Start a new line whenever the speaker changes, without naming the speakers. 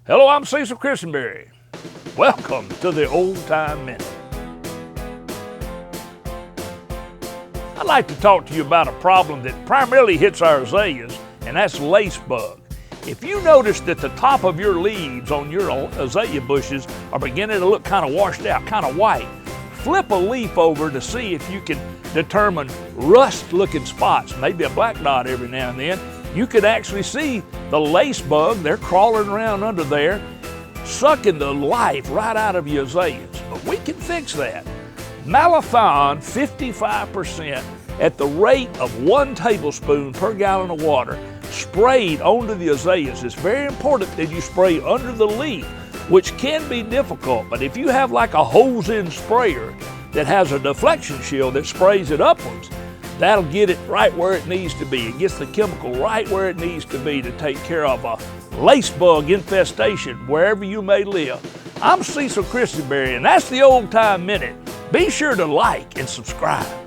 Hello, I'm Cecil Christenberry. Welcome to the Old Time Minute. I'd like to talk to you about a problem that primarily hits our azaleas, and that's lace bug. If you notice that the top of your leaves on your azalea bushes are beginning to look kind of washed out, kind of white, flip a leaf over to see if you can determine rust-looking spots, maybe a black dot every now and then. You can actually see the lace bug. They're crawling around under there, sucking the life right out of your azaleas. But we can fix that. Malathion 55% at the rate of 1 tablespoon per gallon of water sprayed onto the azaleas. It's very important that you spray under the leaf, which can be difficult, but if you have like a hose-in sprayer that has a deflection shield that sprays it upwards, that'll get it right where it needs to be. It gets the chemical right where it needs to be to take care of a lace bug infestation wherever you may live. I'm Cecil Christenberry, and that's the Old Time Minute. Be sure to like and subscribe.